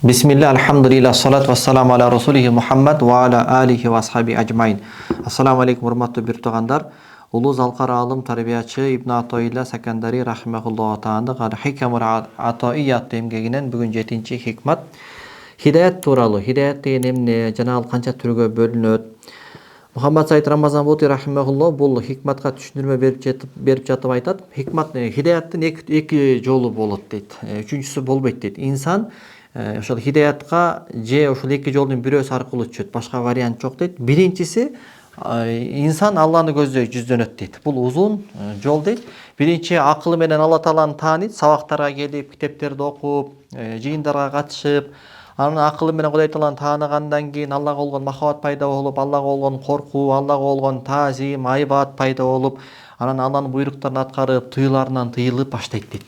Bismillah, alhamdulillah, salatu wassalamu ala rasulih Muhammad wa ala alihi wa ashabi ajmain. Assalamu alaikum, урматтуу бир туугандар. Улуу залкар алым тарбиячы Ибн Атоилла Сакандари рахимахуллаху тааланың Хикамул Атоия аттуу эмгегинен бүгүн 7-чи хикмат. Хидаят тууралуу. Хидаят деген эмне, жана ал канча түргө бөлүнөт? Мухаммад Саид Рамазан Бути рахимахуллах бул хикматка түшүндүрмө берип жатып айтат. Хикмат хидаяттын эки жолу болот дейт. Үчүнчүсү болбойт дейт. Инсан ошол хидаятка же ошол эки жолдун бирөөсү аркылуу түшөт. Башка вариант жок дейт. Биринчиси инсан Алланы көздөй жүздөнөт дейт. Бул узун жол дейт. Биринчи акылы менен Алла Тааланы тааныйт, сабактарга келип, китептерди окуп, жыйындарга катышып, анын акылы менен Кудай Тааланы тааныгандан кийин Аллага болгон махабат пайда болуп, Аллага болгон коркуу, Аллага болгон таазим, айбат пайда болуп, анан Алланын буйруктарын аткарып, тыюларынан тыйылып баштайт дейт.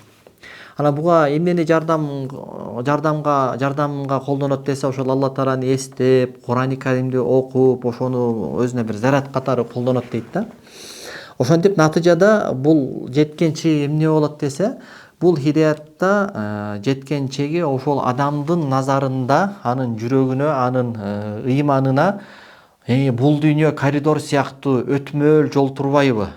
Анан буга эмнени жардамга колдонот десе, ошол Алла Тааланы эстеп, Кур'ани Каримди окуп, ошону өзүнө бир заряд катары колдонот дейт да. Ошентип натыйжада бул жеткен чеги эмне болот десе, бул хидаятта жеткен чеги ошол адамдын назарында, анын жүрөгүнө, анын ыйманына бул дүйнө коридор сыяктуу өтмөөл жол турбайбы?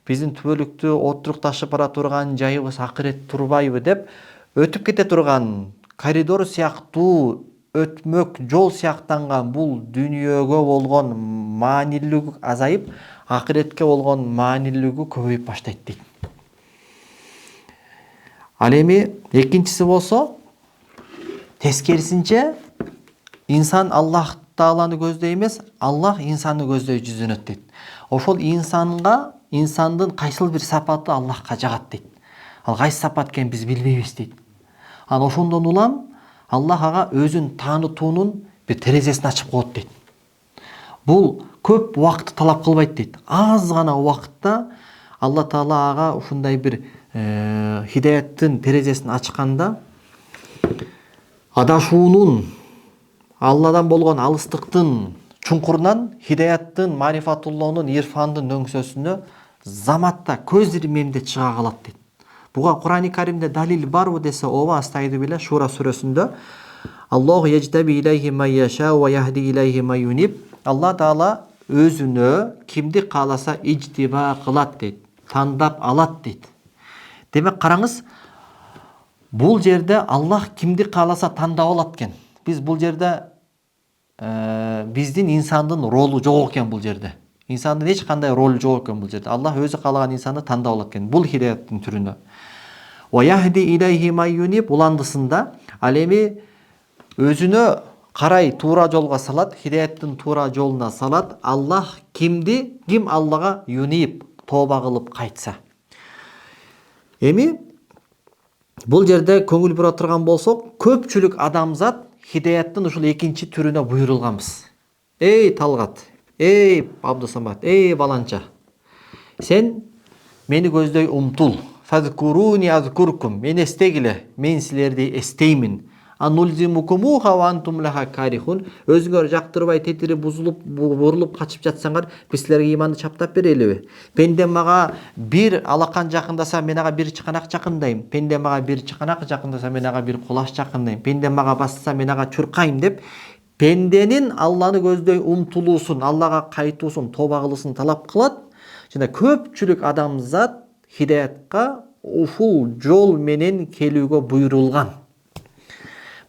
Биздин түбөлүктүү отурукташып бара турган жайыбыз акырет турбайбы деп өтүп кете турган коридор сыяктуу өтмөк жол сыяктанган бул дүйнөгө болгон маанилүүлүгү азайып, акыретке болгон маанилүүлүгү көбөйүп баштайт дейт. Ал эми экинчиси болсо тескерисинче инсан Аллах Тааланы көздөй эмес, Аллах инсанды көздөй жүздөнөт дейт. Ошол инсандын кайсыл бир сапаты Аллахка жагат дейт. Ал кайсы сапат экенин биз билбейбиз дейт. Анан ошондон улам Аллах ага өзүн таанытуунун бир терезесин ачып коет дейт. Бул көп убакытты талап кылбайт дейт. Аз гана убакытта Алла Таала ага ушундай бир хидаяттын терезесин ачканда адашуунун, Алладан болгон алыстыктын чуңкурунан хидаяттын, марифатуллонун, ирфандын өңсөсүнө заматта көз ирмемде чыга калат дейт. Буга Кур'ани Каримде далил барбы десе, ооба, астайду билlah Шура сүрөсүндө Аллаху яжтаби илайхи ман яша ва яхди илайхи ман юниб. Алла Таала өзүнө кимди кааласа ижтиба кылат дейт, тандап алат дейт. Демек караңыз, бул жерде Аллах кимди кааласа тандап алат экен. Биз бул жерде биздин инсандын ролу жок экен бул жерде. Инсандын эч кандай ролу жок экен бул жерде. Аллах өзү каалаган инсанды тандап алат экен. Бул хидаяттын түрүнө. Ва яхди илайхи ман юниб уландысында ал эми өзүнө карай туура жолго салат, хидаяттын туура жолуна салат. Аллах ким Аллага юниб, тооба кылып кайтса. Эми бул жерде көңүл бура турган болсок, көпчүлүк адамзат хидаяттын ушул экинчи түрүнө буйрулганбыз. Эй Талгат, эй Абдусамат, эй баланча, сен мени көздөй умтул. Фазкуруни азкуркум. Мени эстегиле, мен силерди эстеймин. Анулзимукумуха ва антум лаха карихун. Өзүңөр жактырбай тетири бурулуп качып жатсаңар, биз силерге иманды чаптап берелиби? Пенде мага бир алакан жакындаса, мен ага бир чыканак жакындайм. Пенде мага бир чыканак жакындаса, мен ага бир кулаш жакындайм. Пенде мага басса, мен ага чуркайм деп пенденин Алланы көздөй умтулуусун, Аллага кайтуусун, тооба кылуусун талап кылат. Жана көпчүлүк адамзат хидаятка ушул жол менен келүүгө буйрулган.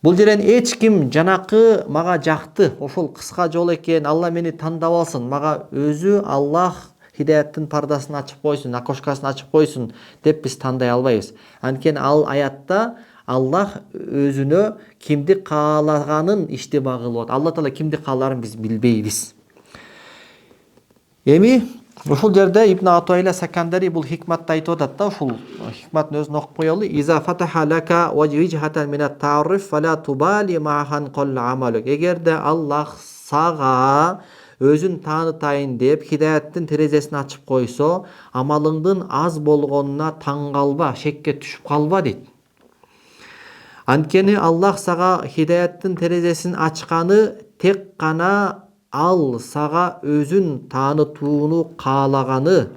Бул жерден эч ким жанакы мага жакты, ошол кыска жол экен, Алла мени тандап алсын, мага өзү Аллах хидаяттын пардасын ачып койсун, окошкасын ачып койсун деп биз тандай албайбыз. Анткени ал аятта Аллах өзүнө кимди каалаганын иштиба кылып. Алла Таала кимди кааларын биз билбейбиз. Эми ушул жерде Ибн Атоилла Сакандари бул хикматты айтып атат да, ушул хикматтын өзүн окуп коелу. Иза фатаха лака важхатан минат та'риф фала тубали махан qalла амалук. Эгерде Аллах сага өзүн таанытайын деп хидаяттын терезесин ачып койсо, амалыңдын аз болгонуна таң калба, шекке түшүп калба дейт. Анткени Аллах сага хидаяттын терезесин ачканы тек гана ал сага өзүн таанытууну каалаганы,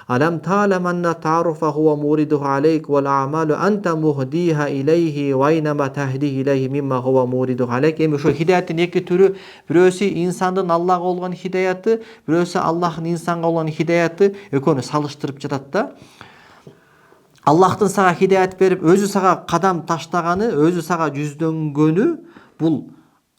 Алам та'лам анна ta'rufa huwa muriduhu aleyk wal a'malu anta muhdiha ilayhi wa aynama tahdi ilayhi mimma huwa muriduhu aleyk. Эми ошо хидаяттын эки түрү, бирөөсү инсандын Аллахка болгон хидаяты, бирөөсү Аллахтын инсанга болгон хидаяты, экөөнү салыштырып жатат да. Аллахтын сага хидаят берип, өзү сага кадам таштаганы, өзү сага жүздөнгөнү бул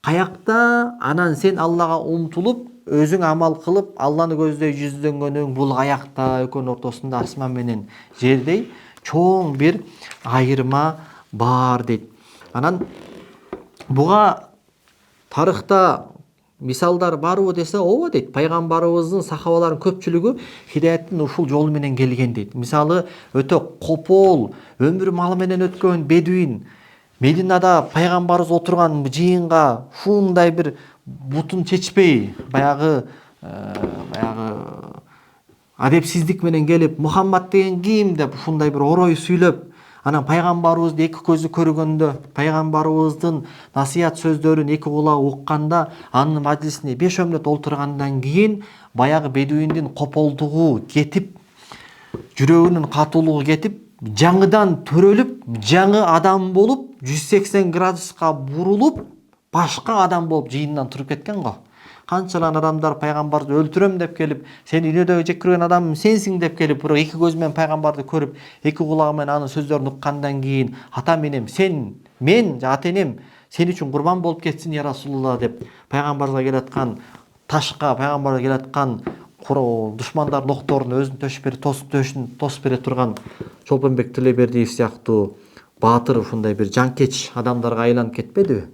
каякта, анан сен Аллага умтулуп, өзүң амал кылып, Алланы көздөй жүздөнгөнүң бул каякта, экөөнүн ортосунда асман менен жердей чоң бир айырма бар дейт. Анан буга тарыхта мисалдар барбы десе, ооба дейт. Пайгамбарыбыздын сахабаларынын көпчүлүгү хидаяттын ушул жолу менен келген дейт. Мисалы, өтө копол өмүр малы менен өткөн бедуин Мединада пайгамбарыбыз отурган жыйынга ушундай бир бутун чечпей, баягы адепсиздик менен келип, Мухаммад деген ким деп ушундай бир орой сүйлөп, анан пайгамбарыбызды эки көзү көргөндө, пайгамбарыбыздын насыят сөздөрүн эки кулагы укканда, анын мажлисине 5 мүнөт олтургандан кийин баягы бедуиндин кополдугу кетип, жүрөгүнүн катуулугу кетип, жаңыдан төрөлүп, жаңы адам болуп, 180 градуска бурулуп, башка адам болуп жыйындан туруп кеткен го. Канчалан адамдар пайгамбарды өлтүрөм деп келип, сен үйнөдөгү жек көргөн адам сенсиң деп келип, бирок эки көзү менен пайгамбарды көрүп, эки кулагы менен анын сөздөрүн уккандан кийин, атам энем, мен ата энем сен үчүн курбан болуп кетсин я Расулулла деп пайгамбарга келаткан ташка, пайгамбарга келаткан душмандардын окторун өзүнүн төшүн тосуп бере турган Чолпонбек Тилебердиев сыяктуу баатыр ушундай бир жанкеч адамдарга айланып кетпедиби?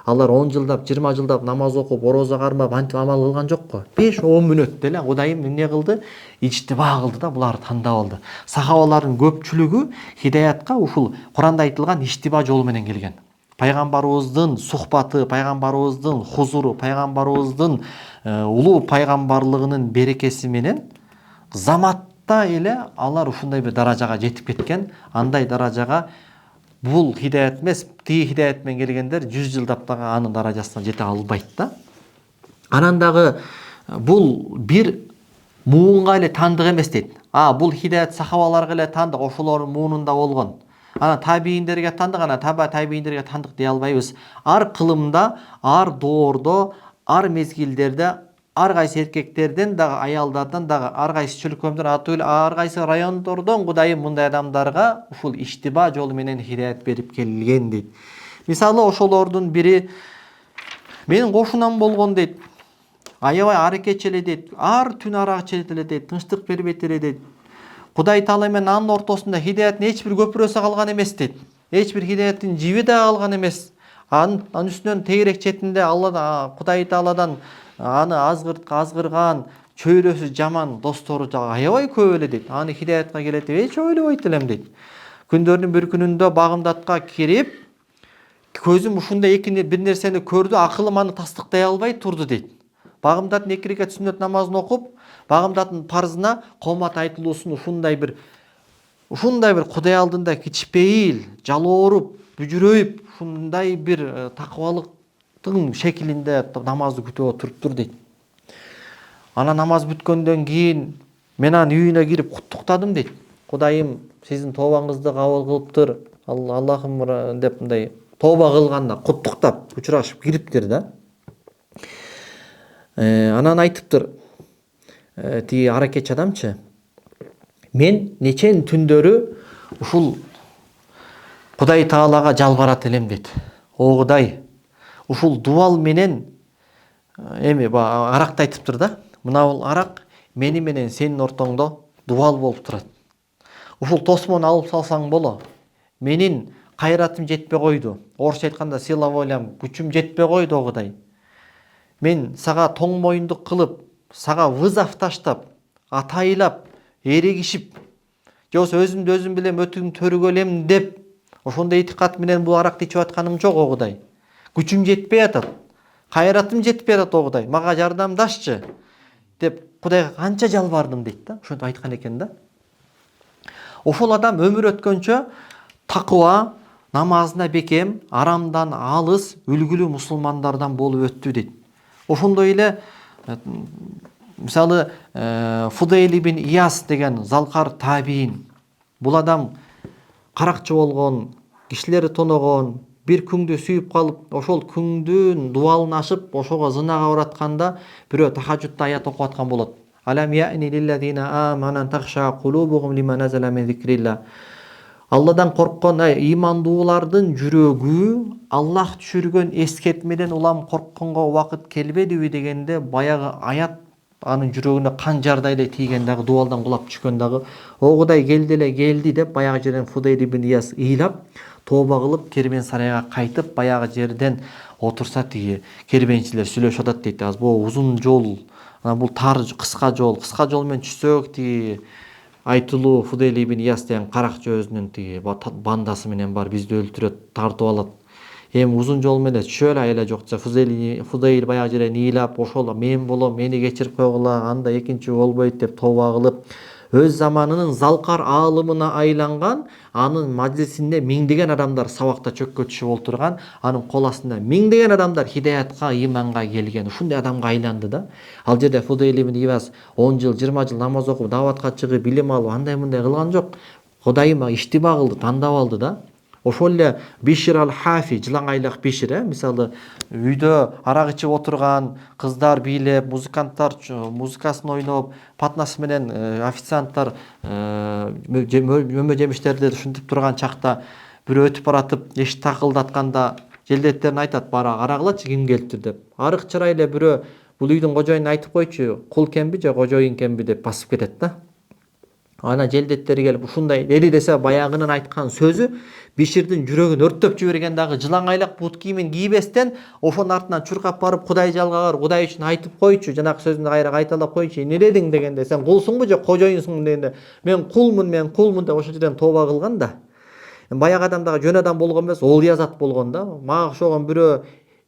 Алар 10 жылдап, 20 жылдап намаз окуп, орозо кармап, антип амал кылган жокко. 5-10 мүнөттө эле Кудайым эмне кылды? Ичтиба кылды да, буларды тандап алды. Сахабалардын көпчүлүгү хидаятка ушул Куранда айтылган иштиба жолу менен келген. Пайгамбарыбыздын сухбаты, пайгамбарыбыздын хузуру, пайгамбарыбыздын улуу пайгамбарлыгынын берекеси менен заматта эле алар ушундай бир даражага жетип кеткен. Андай даражага бул хидаят эмес, тиги хидаят менен келгендер 100 жылдап дагы анын даражасына жете албайт да. Анан дагы бул бир муунга эле тандык эмес дейт. Бул хидаят сахабаларга эле тандык, ошолордун муунунда болгон. Анан табийиндерге тандык, анан табийиндерге тандык дей албайбыз. Ар кылымда, ар доордо, ар мезгилдерде ар кайсы эркектерден дагы, аялдардан дагы, ар кайсы чөлкөмдөн атып эле ар кайсы райондордон Кудайым мындай адамдарга ушул иштиба жолу менен хидаят берип келген дейт. Мисалы, ошолордун бири менин кошунам болгон дейт. Аябай аракетчи эле дейт. Ар түн арак ичет эле дейт. Тынчтык бербейт эле дейт. Кудай Таала менен анын ортосунда хидаяттын эч бир көпүрөсү калган эмес дейт. Эч бир хидаяттын жиби да калган эмес. Анын үстүнөн тегерек четинде Кудай Тааладан аны азгырган, чөйрөсү жаман достору аябай көп эле дейт. Аны хидаятка келет деп эч ойлобойт элем дейт. Күндөрдүн бир күнүндө багымдатка кирип, көзүм ушундай бир нерсени көрдү, акылым аны тастыктай албай турду дейт. Багымдаттын 2 рекат сүннөт намазын окуп, багымдаттын парзына комат айтылуусун ушундай бир Кудай алдында кичпейил, жалооруп, бүжүрөйүп, ушундай бир такыбалыктын шекилинде намазды күтүп отуруптур дейт. Ана намаз бүткөндөн кийин мен анын үйүнө кирип куттуктадым дейт. Кудайым сиздин тообаңызды кабыл кылыптыр. Аллахым деп мындай тооба кылганда куттуктап, учурашып кириптир да. Анан айтыптыр тиги аракетчи адамчы. Мен нечен түндөрү ушул Кудай Таалага жалбарат элем дейт. О Кудай, ушул дубал менен аракты айтыптыр да. Мына бул арак мени менен сенин ортоңдо дубал болуп турат. Ушул тосмону алып салсаң боло. Менин кайратым жетпей койду. Орусча айтканда сила волям, күчүм жетпей койду о Кудай. Мен сага тоң моюндук кылып, сага вызов таштап, атайлап, эрегишип, же болбосо өзүмдү өзүм билем өтүм төргөлем деп, ошондой этикат менен бул аракты ичип атканым жок о Кудай. Күчүм жетпей атат. Кайратым жетпей атат о Кудай. Мага жардамдашчы деп Кудайга канча жалбардым дейт да. Ошентип айткан экен да. Ошол адам өмүр өткөнчө такыба, намазына бекем, арамдан алыс, үлгүлүү мусулмандардан болуп өттү дейт. Ошондой эле Мисалы, Фудейл ибн Ияс деген залкар табиин. Бул адам каракчы болгон, кишилерди тоногон, бир күңдү сүйүп калып, ошол күңдүн дуалын ашып, ошого зынага баратканда бирөө тахажжудда аят окуп аткан болот. Алам я'ни лиллазина амана тахша кулубухум лима назала мин зикрилла. Алладан корккон ыймандуулардын жүрөгү Аллах түшүргөн эскертмеден улам коркконго убакыт келбедиби дегенде баягы аят анын жүрөгүнө канжардай эле тийген дагы дуалдан кулап түшкөн дагы огудай келди деп баягы жерден Фудейл ибн Ияс ыйлап тооба кылып кербен сарайга кайтып баягы жерден отурса тиги кербенчилер сүйлөшүп атат дейт. Азыр бул узун жол, бул тар кыска жол менен түшсөк тиги айтылуу Фудейл ибн Ияс деген каракчы өзүнүн тиги бандасы менен бар бизди өлтүрөт, тартып алат. Эми узун жол менен түшө айла жок. Фудейл баягы жерден ыйлап, ошол мен болом, мени кечирип койгула, анда экинчи болбойт деп тооба кылып, өз заманынын залкар аалымына айланган, анын мажлисинде миңдеген адамдар сабакта чөккө түшүп отурган, анын кол астында миңдеген адамдар хидаятка, ыйманга келген, ушундай адамга айланды да. Ал жерде Фудейл ибн Ияс 10 жыл, 20 жыл намаз окуп, даватка чыгып, билим алып, андай мындай кылган жок. Кудайыма иштиба кылды, тандап алды да. Ошол эле Бишир ал-Хафи, жылаңайлык Бишир, мисалы үйдө арак ичип отурган, кыздар бийлеп, музыканттар музыкасын ойноп, патнасы менен официанттар мөмө жемиштерди ушинтип турган чакта бирөө өтүп баратып, эшик такылдатканда желдеттерин айтат, бара карагылачы ким келиптир деп. Арык чырай эле бирөө бул үйдүн кожоюнуна айтып койчу, кул кемби же кожоюн кемби деп басып кетет да. Ана желдеттери келип ушундай деди десе, баягынын айткан сөзү Биширдин жүрөгүн өрттөп жиберген дагы жылаңайлак бут кийимин кийбестен ошонун артынан чуркап барып Кудай жалгагар, Кудай үчүн айтып койчу, жанагы сөзүндү кайра кайталап койчу. Эмне дедиң дегенде, сен кулсуңбу же кожоюнсуңбу дегенде, мен кулмун деп ошол жерден тооба кылган да. Баягы адам дагы жөн адам болгон эмес, олуязат болгон да. Мага окшогон бирөө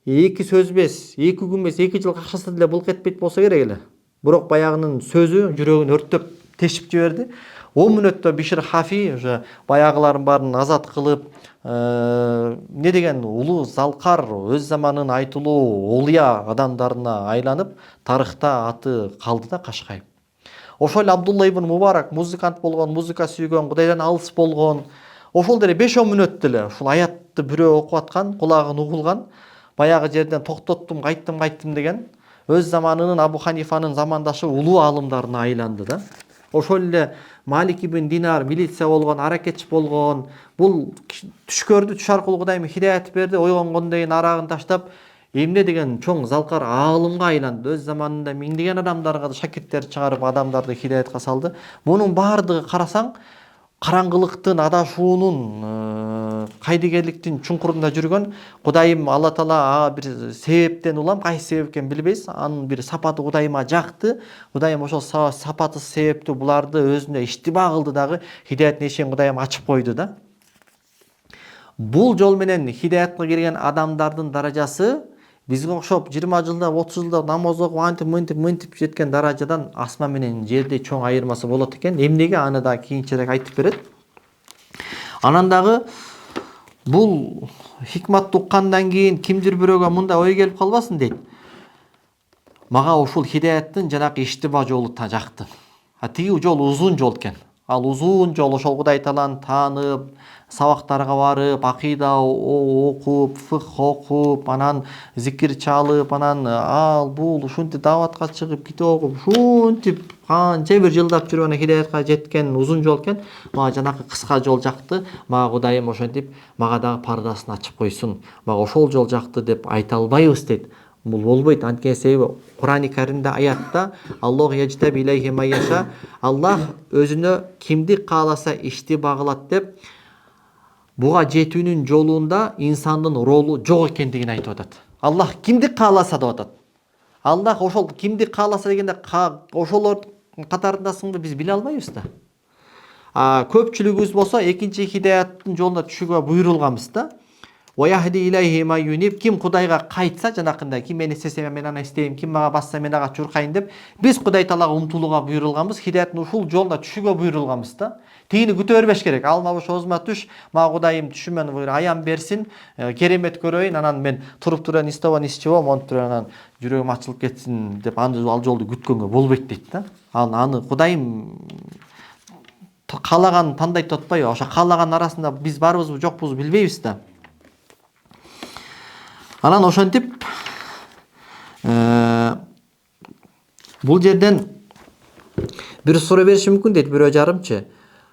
эки сөз эмес, эки күн эмес, 2 жыл какшаса деле булк этпейт болсо керек эле. Бирок баягынын сөзү жүрөгүн өрттөп тешип жиберди. 10 мүнөттө Бишир Хафи уже баягылардын баарын азат кылып, эмне деген улуу залкар, өз заманынын айтылуу олуя адамдарына айланып, тарыхта аты калды да Кашкай. Ошол Абдулла ибн Мубарак музыкант болгон, музыка сүйгөн, Кудайдан алыс болгон. Ошол деле 5-10 мүнөт деле ушул аятты бирөө окуп аткан, кулагын угулган, баягы жерден токтоттум, кайттым деген өз заманынын Абу Ханифанын замандашы улуу аалымдарына айланды да. Ошол эле Малик ибн Динар милиция болгон, аракетчи болгон, бул түш көрдү, түш аркылуу Кудайым хидаят берди, ойгонгондойн арагын таштап, эмне деген чоң залкар аалымга айланды. Өз заманында миңдеген адамдарга шакирттер чыгарып, адамдарды хидаятка салды. Мунун баардыгы карасаң, караңгылыктын, адашуунун, кайдыгерликтин чуңкурунда жүргөн Кудайым Алла Таала бир себептен улам, кайсы себеп экенин билбейбиз, анын бир сапаты Кудайыма жакты. Кудайым ошол сапаты себептүү буларды өзүнө иштиба кылды дагы, хидаяттын эшигин Кудайым ачып койду да. Бул жол менен хидаятка кирген адамдардын даражасы бизге окшоп 20 жылда, 30 жылда намаз окуп, мынтип жеткен даражадан асман менен жерде чоң айырмасы болот экен. Эмнеге, аны да кийинчерээк айтып берет. Анан дагы бул хикматты уккандан кийин кимдир бирөөгө мындай ой келип калбасын дейт. Мага ушул хидаяттын жанакы иштиба жолу жакты. Тиги жол узун жол экен. Ал узун жол ошол Кудай Тааланы таанып, сабактарга барып, акыйда окуп, фикх окуп, анан зикир чалып, анан ал бул ушинтип даватка чыгып, китеп окуп, ушинтип канча бир жылдап жүрүп анан хидаятка жеткен узун жол экен. Мага жанакы кыска жол жакты. Мага Кудайым ошентип мага дагы пардасын ачып койсун. Мага ошол жол жакты деп айта албайбыз дейт. Бул болбойт. Анткени себеби Кур'ани Каримде аятта Аллах яжтаби илейхи майяша, Аллах өзүнө кимди кааласа иштиба кылат деп буга жетүүнүн жолунда инсандын ролу жок экендигин айтып атат. Аллах кимди кааласа деп атат. Аллах ошол кимди кааласа дегенде ошолор катарындасыңбы биз биле албайбыз да. Көпчүлүгүбүз болсо экинчи хидаяттын жолуна түшүүгө буйрулганбыз да. Wa yahdi ilayhi may yunib. Kim Кудайга кайтса, жанакындай, ким мени истесе мен аны истейм, ким мага басса мен ага чуркайын деп, биз Кудай Таалага умтулууга буйрулганбыз, хидаяттын ушул жолуна түшүүгө буйрулганбыз да. Тигини күтө бербеш керек. Алма бош озума түш, мага Кудайым түшүмөн аян берсин, керемет көрөйүн, анан мен туруп туран истебан иччебом, монтип туран анан жүрөгүм ачылып кетсин деп ал жолду күткөнгө болбойт дейт да. Аны Кудайым каалаган тандайт атпайбы? Ошо каалаган арасында биз барбызбы, жокпузбу билбейбиз да. Анан ошентип бул жерден бир суроо бериши мүмкүн дейт бирөө жарымчы.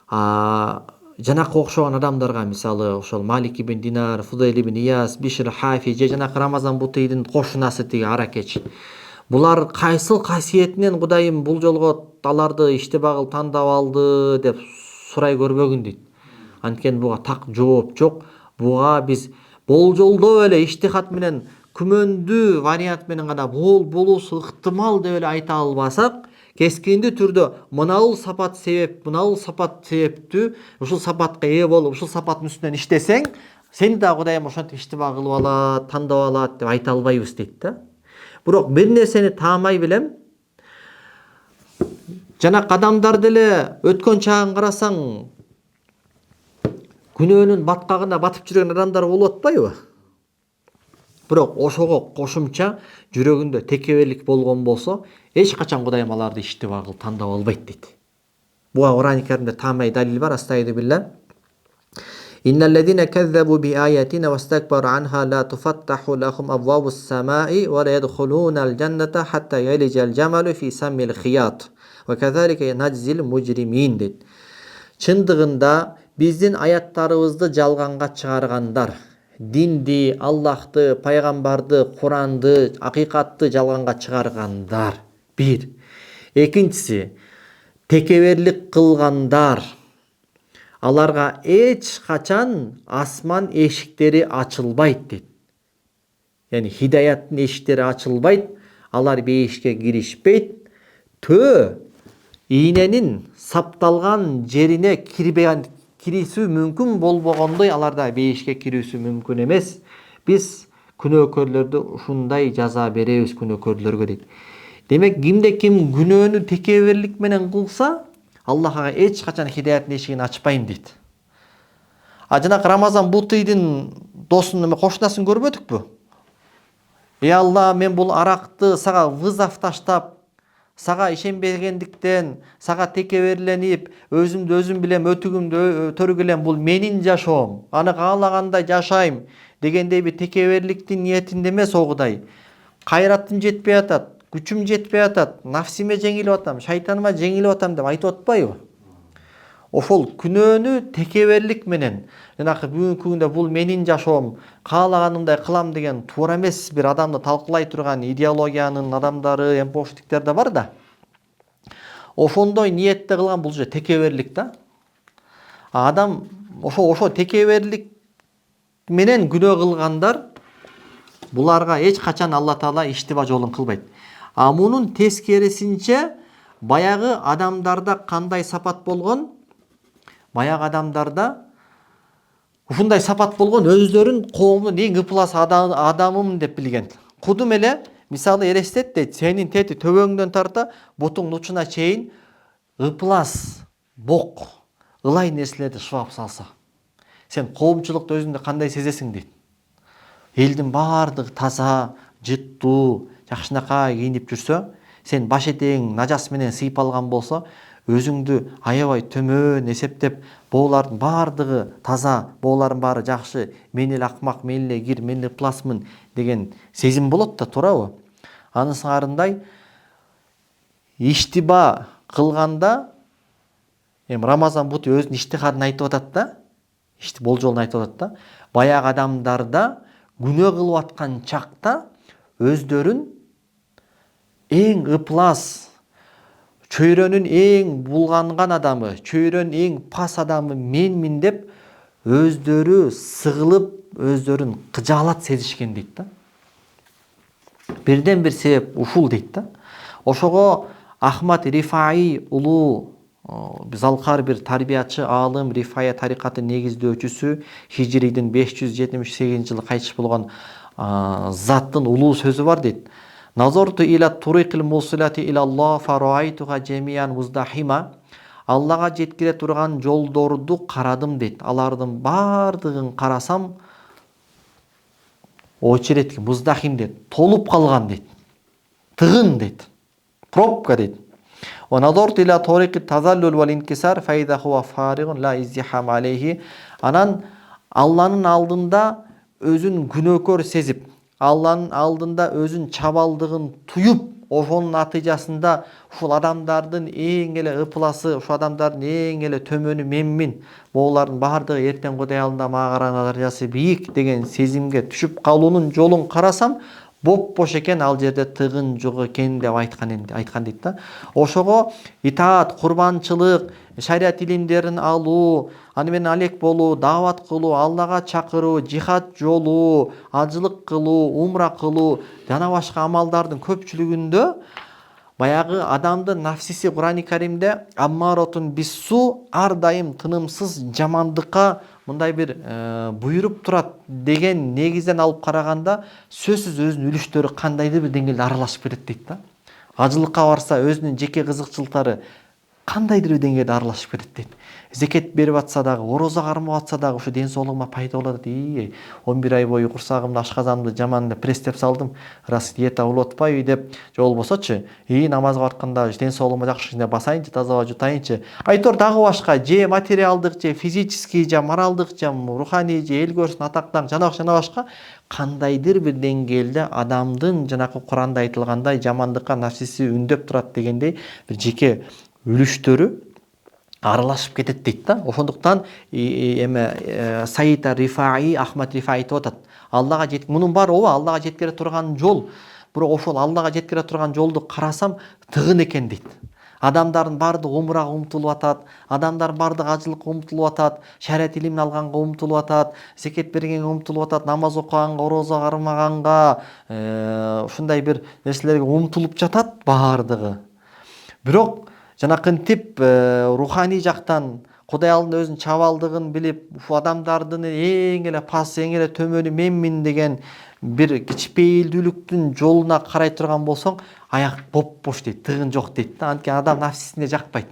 Жанакы окшогон адамдарга, мисалы ошол Малик ибн Динар, Фудайл ибн Ияс, Бишр Хафи же жанакы Рамазан Бутыйдын кошунасы тиги Аракеч. Булар кайсыл касиетинен Кудайым бул жолго аларды иштебагыл тандап алды деп сурай көрбөгүн дейт. Анткени буга так жооп жок. Буга биз болжолдоо эле иштихат менен күмөндүү вариант менен гана болуусу ыктымал деп эле айта албасак, кескиндүү түрдө мынау сапат себептүү, ушул сапатка ээ болуп, ушул сапаттын үстүнөн иштесең, сени да Кудайым ошентип иштебак кылып алат, тандап алат деп айта албайбыз дейт да. Бирок бир нерсени таамай билем. Жанакы адамдарды эле өткөн чагын карасаң, күнөөнүн баткагына батып жүргөн адамдар болуп атпайбы? Бирок ошого кошумча жүрөгүндө текеберлик болгон болсо, эч качан Кудайым аларды иштебак кылып тандап албайт дейт. Буга Кур'ан-ы Каримде таамай далил бар. Астайду билlah. Innallazina kazzabu bi ayatina wastakbaru anha la tufattahu lahum abwabus samai wa la yadkhuluna al-jannata hatta yalija al-jamalu fi sammil khiyat. Wa kadhalika najzil mujrimin дейт. Чындыгында биздин аяттарыбызды жалганга чыгаргандар, динди, Аллахты, пайгамбарды, Куранды, акыйкатты жалганга чыгаргандар. Бир. Экинчиси, текеберлик кылгандар. Аларга эч качан асман эшиктери ачылбайт дейт. Яни хидаяттын эшиктери ачылбайт, алар бейишке киришпейт. Ийненин сапталган жерине кирүүсү мүмкүн болбогондой, аларда бейишке кирүүсү мүмкүн эмес. Биз күнөөкөрлөрдү ушундай жаза беребиз күнөөкөрлөргө дейт. Демек, кимде ким күнөөнү текеберлик менен кылса, Аллахга эч качан хидаяттын эшигин ачпайм дейт. Жанакы Рамазан Бутыйдын досунун кошунасын көрбөдүкпү? Алла, мен бул аракты сага вызов таштап, сага ишенбегендиктен, сага текеберленип, өзүмдү өзүм билем, өтүгүмдү төргүлем, бул менин жашоом, аны каалагандай жашайм дегендей бир текеберликтин ниетинде эмес о Кудай. Кайратым жетпей атат, күчүм жетпей атат, нафсиме жеңилип атам, шайтаныма жеңилип атам деп айтып атпайбы? Ошол күнөөнү текеберлик менен, жанакы бүгүнкү күндө бул менин жашоом, каалаганымдай кылам деген туура эмес бир адамды талкуулай турган идеологиянын адамдары, эмпоштиктер да бар да. Ошондой ниетте кылган бул же текеберлик да. Адам ошо текеберлик менен күнөө кылгандар, буларга эч качан Алла Таала иштиба жолун кылбайт. Мунун тескерисинче баягы адамдарда кандай сапат болгон? Баягы адамдарда ушундай сапат болгон, өздөрүн коомдун эң ыплас адамым деп билген. Кудум эле, мисалы элестет дейт, сенин тети төбөңдөн тарта бутуңдун учуна чейин ыплас, бок, ылай нерселерди шыбап салса, сен коомчулукта өзүңдү кандай сезесиң дейт. Элдин баардыгы таза, жыттуу, жакшынакай кийинип жүрсө, сен баш этең нажас менен сыйпалган болсо, өзүңдү аябай төмөн эсептеп, боолардын баардыгы таза, боолардын баары жакшы, мен эле акмак, мен эле кир, мен эле пласмын деген сезим болот да, туурабы? Анын сыңарындай иштиба кылганда, Рамазан Бути өзүнүн иштихадын айтып атат да, болжолун айтып атат да, баягы адамдарда күнөө кылып аткан чакта өздөрүн эң ыплас, чөйрөнүн эң булганган адамы, чөйрөнүн эң пас адамы менмин деп өздөрү сыгылып, өздөрүн кыжаалат сезишкен дейт да. Бирден бир себеп ушул дейт да. Ошого Ахмад Рифаи улуу залкар бир тарбиячы, аалым, рифая тарикаты негиздөөчүсү, хижрийдин 578 жылы кайтыш болгон заттын улуу сөзү бар дейт. Назорту иля турикил мусилати иля Аллах фараайтуха джемиян муздахима. Аллага жеткире турган жолдорду карадым дейт. Алардын бардыгын карасам, очередь муздахим дейт, толуп калган дейт. Тыгын дейт. Пробка дейт. ونظرت إلى طريق التذلل والانكسار فإذا هو فارغ لا ازدحام عليه. Анан Алланын алдында өзүн күнөөкөр сезип, Алланын алдында өзүн чабалдыгын туюп, ошонун натыйжасында ушул адамдардын эң эле ыпласы, ушул адамдардын эң эле төмөнү менмин, булардын баардыгы эртең Кудай алдында мага караган даражасы бийик деген сезимге түшүп калуунун жолун карасам, боп-бош экен, ал жерде тыгын жок экен деп айткан дейт да. Ошого итаат, курбанчылык, шариат илимдерин алуу, аны менен алек болуу, даават кылуу, Аллага чакыруу, жихад жолу, ажылык кылуу, умра кылуу жана башка амалдардын көпчүлүгүндө баягы адамдын нафсиси Кур'ан-ы Каримде аммаротун биссу, ар дайым тынымсыз жамандыкка мындай бир буйруп турат деген негизден алып караганда, сөзсүз өзүнүн үлүштөрү кандайдыр бир деңгээлде аралашып кетет дейт да. Ажылыкка барса өзүнүн жеке кызыкчылыктары кандайдыр бир деңгээлде аралашып кетет дейт. Зекет берип атса дагы, орозо кармап атса дагы ушу ден соолугума пайда болот. 11 ай бою курсагымды, ашказанымды жаман пресстеп салдым. Раз диета улуп атпайбы деп, же болбосочу, намазга бартканда ден соолугума жакшы басайынчы, тазалап жутайынчы. Айтор дагы башка, же материалдык, же физический, же моралдык, же руханий, же эл көрсүн, атактан жана башка кандайдыр бир деңгээлде адамдын жанакы Куранда айтылгандай жамандыкка нафсиси үндөп турат дегендей бир жеке үлүштөрү аралашып кетет дейт да. Ошондуктан Саид Рифаи, Ахмад Рифаи айтып атат. Аллага мунун баары ооба Аллага жеткире турган жол. Бирок ошол Аллага жеткире турган жолду карасам тыгын экен дейт. Адамдардын баардыгы умрага умтулуп атат, адамдар баардыгы ажылыкка умтулуп атат, шариат илимин алганга умтулуп атат, зекет бергенге умтулуп атат, намаз окуганга, орозо кармаганга, ушундай бир нерселерге умтулуп жатат баардыгы. Бирок жанакынтип руханий жактан Кудай алдында өзүнүн чабалдыгын билип, ушул адамдардын эң эле пас, эң эле төмөнү менмин деген бир кичпейилдүүлүктүн жолуна карай турган болсоң, аяк боп-бош дейт, тыгын жок дейт да. Анткени адам нафсисине жакпайт.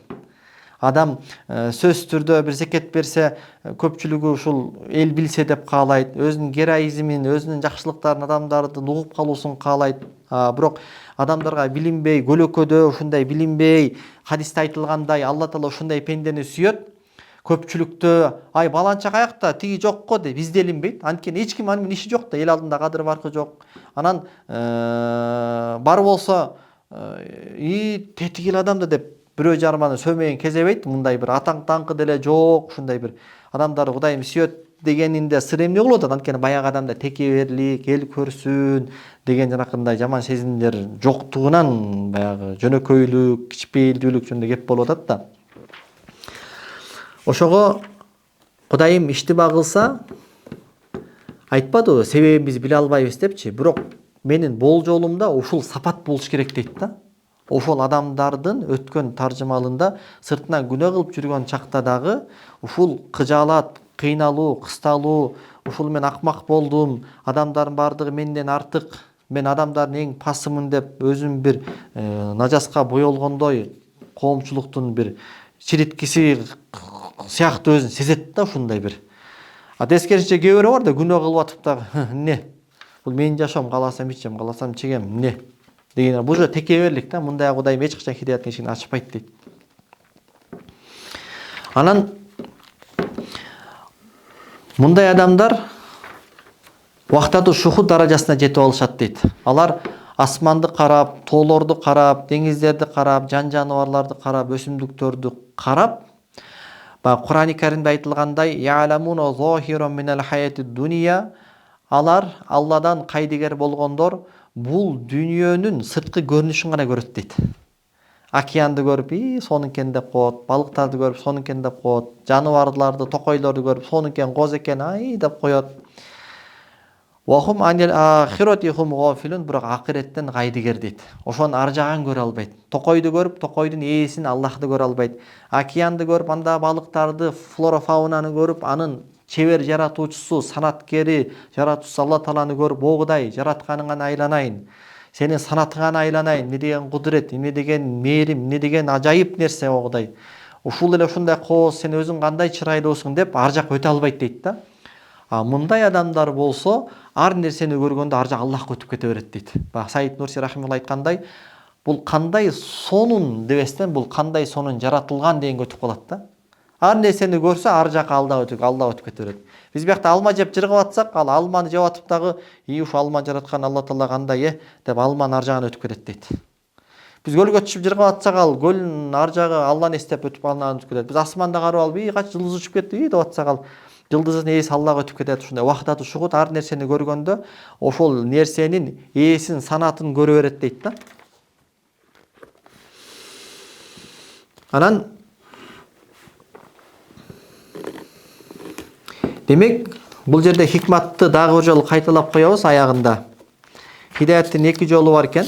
Адам сөзсүз түрдө бир зекет берсе, көпчүлүгү ушул эл билсе деп каалайт, өзүнүн героизмин, өзүнүн жакшылыктарын адамдардын угуп калуусун каалайт. Бирок адамдарга билинбей, көлөкөдө ушундай билинбей, хадисте айтылгандай, Алла Таала ушундай пендени сүйөт. Көпчүлүктө ай баланча каякта, тиги жокко деп изделинбейт. Анткени эч ким анын иши жок да, эл алдында кадыр баркы жок. Анан бар болсо тетиги эле адам да деп бирөө жарманы сөмейин кезебейт. Мындай бир атаң таңкы деле жок, ушундай бир адамдарды Кудайым сүйөт дегенинде сыр эмне болуп атат? Анткени баягы адамда текеберлик, эл көрсүн деген жанакындай жаман сезимдер жоктугунан баягы жөнөкөйлүк, кичпейилдүүлүк жөнүндө кеп болуп атат да. Ошого Кудайым иштиба кылса айтпадыбы, себебин биз биле албайбыз депчи. Бирок менин болжолумда ушул сапат болуш керек дейт да. Ошол адамдардын өткөн таржымалында сыртынан күнөө кылып жүргөн чакта дагы ушул кыжаалат, кыйналуу, кысталуу, ушул мен акмак болдум, адамдардын баардыгы менден артык, мен адамдардын эң пасымын деп өзүн бир нажаска боелгондой коомчулуктун бир чириткиси сыяктуу өзүн сезет да ушундай бир. Тескерисинче кээ бирөө бар да күнөө кылып атып дагы эмне? Бул менин жашоом, кааласам ичем, кааласам чегем, эмне? Деген бул же текеберлик да. Мындай Кудайым эч качан хидаяттын эшигин ачпайт дейт. Анан мындай адамдар вахтату шухуд даражасына жетип алышат дейт. Алар асманды карап, тоолорду карап, деңиздерди карап, жан жаныбарларды карап, өсүмдүктөрдү карап, Кур'ан-ы Каримде айтылгандай, я'ламуна зохирун минал хаяти дуния, алар Алладан кайдыгер болгондор бул дүйнөнүн сырткы көрүнүшүн гана көрөт дейт. Океанды көрүп, сонункен деп коет, балыктарды көрүп, сонункен деп коет, жаныбарларды, токойлорду көрүп, сонункен коз экен, ай деп коет. Вахум анил ахирати хум гафилун, бирок акыреттен кайдыгер дейт. Ошонун ар жагын көрө албайт. Токойду көрүп, токойдун ээсин, Аллахты көрө албайт. Океанды көрүп, анда балыктарды, флора фаунаны көрүп, анын чебер жаратуучусу, санаткери, жаратуучусу Алла Тааланы көрүп, огудай жаратканыңа айланайын. Сенин санатыңа айланайын. Эмне деген кудурет, эмне деген мээрим, эмне деген ажайып нерсе огудай. Ушул эле ушундай кооз, сен өзүң кандай чырайлуусуң деп ар жак өтө албайт дейт да. Мындай адамдар болсо, ар нерсени көргөндө ар жак Аллахка өтүп кете берет дейт. Баягы Саид Нурси рахималла айткандай, бул кандай сонун дебестен, бул кандай сонун жаратылган дегенге өтүп калат да. Ар нерсени көрсө, ар жака Алла өтүп кете берет. Биз биякта алма жеп жыргап атсак, ал алманы жеп атып дагы, ушу алманы жараткан Алла Таала кандай деп алманын ар жагына өтүп кетет дейт. Биз көлгө түшүп жыргап атсак, ал көлдүн ар жагы Алланы эстеп өтүп өтүп кетет. Биз асманда карап алып, качы жылдыз учуп кетти деп атсак, ал жылдыздын ээси Аллага өтүп кетет. Ушундай вахдат ушугут ар нерсени көргөндө ошол нерсенин ээсин, санатын көрө берет дейт да. Анан демек, бул жерде хикматты дагы бир жолу кайталап коебуз аягында. Хидаяттын эки жолу бар экен.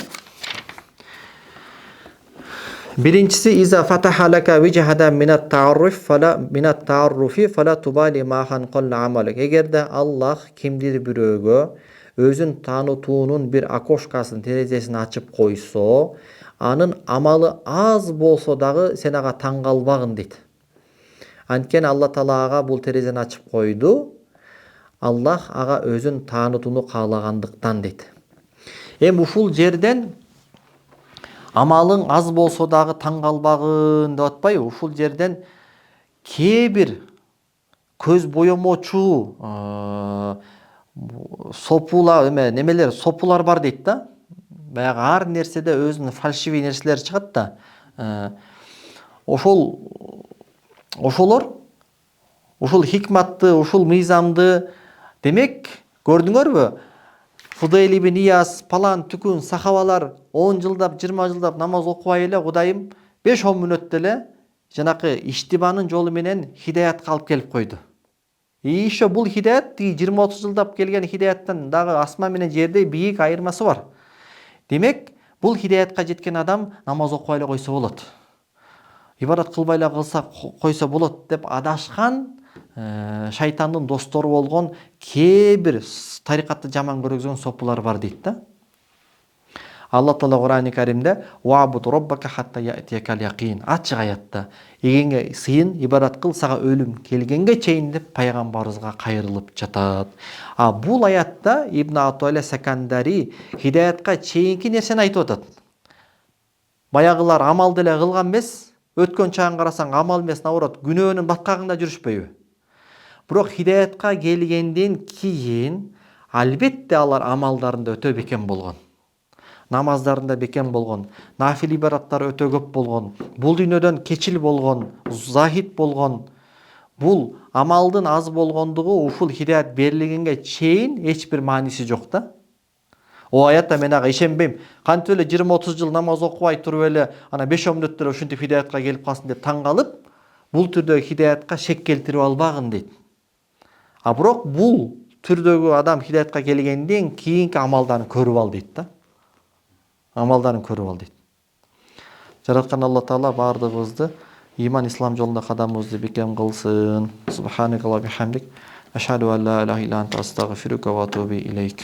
Биринчиси иза фатаха лака вижхадан минат таарруфи фала тубали махан қалла амалик. Эгерде Аллах кимдир бирөөгө өзүн таанытуунун бир окошкасын, терезесин ачып койсо, анын амалы аз болсо дагы сен ага таң калбагын дейт. Анткени Алла Таала ага бул терезени ачып койду. Аллах ага өзүн таанытууну каалагандыктан дейт. Эми ушул жерден амалың аз болсо дагы таң калбагын деп атпайбы? Ушул жерден кээ бир көз боемочу сопулар бар дейт да. Баягы ар нерседе өзүнүн фальшивый нерселери чыгат да. Ошолор ушул хикматты, ушул мыйзамды, демек, көрдүңөрбү? Фудейл ибн Ияс, палан түкүн сахабалар 10 жылдап, 20 жылдап намаз окубай эле, Кудайым 5-10 мүнөттө эле жанакы иштибанын жолу менен хидаятка алып келип койду. Еще бул хидаят 20-30 жылдап келген хидаяттан дагы асман менен жердей бийик айырмасы бар. Демек, бул хидаятка жеткен адам намаз окубай эле койсо болот. Ибадат кылбай эле койсо болот деп адашкан шайтандын достору болгон кээ бир тарикатты жаман көргөзгөн сопулар бар дейт да. Алла Таала Кур'ан-ы Каримде «Ва'буд роббака хатта я'тиякал яқин» ачык аятта «Эгеңе сыйын, ибадат кыл, сага өлүм келгенге чейин» деп пайгамбарыбызга кайрылып жатат. Бул аятта Ибн Атуайла Сакандари хидаятка чейинки нерсени айтып атат. Баягылар амал деле кылган эмес, өткөн чагын карасаң амал эмес, наоборот, күнөөнүн баткагында жүрүшпөйбү? Бирок хидаятка келгенден кийин албетте алар амалдарында өтө бекем болгон. Намаздарында бекем болгон, нафил ибадаттары өтө көп болгон, бул дүйнөдөн кечил болгон, захид болгон. Бул амалдын аз болгондугу ушул хидаят берилгенге чейин эч бир мааниси жок да. О аятта мен ага ишенбейм. Кантип эле 20-30 жыл намаз окубай туруп эле ана 5-10 мүнөттө эле ушинтип хидаятка келип калсын деп таң калып, бул түрдөгү хидаятка шек келтирип албагын дейт. Бирок бул түрдөгү адам хидаятка келгенден кийинки амалдарын көрүп ал дейт да. Амалдарын көрүп ал дейт. Жараткан Алла Таала бардыгыбызды иман ислам жолунда кадамыбызды бекем кылсын. Субханакалла бихамдик. Ашхаду ан ла илаха илля анта астагфирука ва атубу илейк.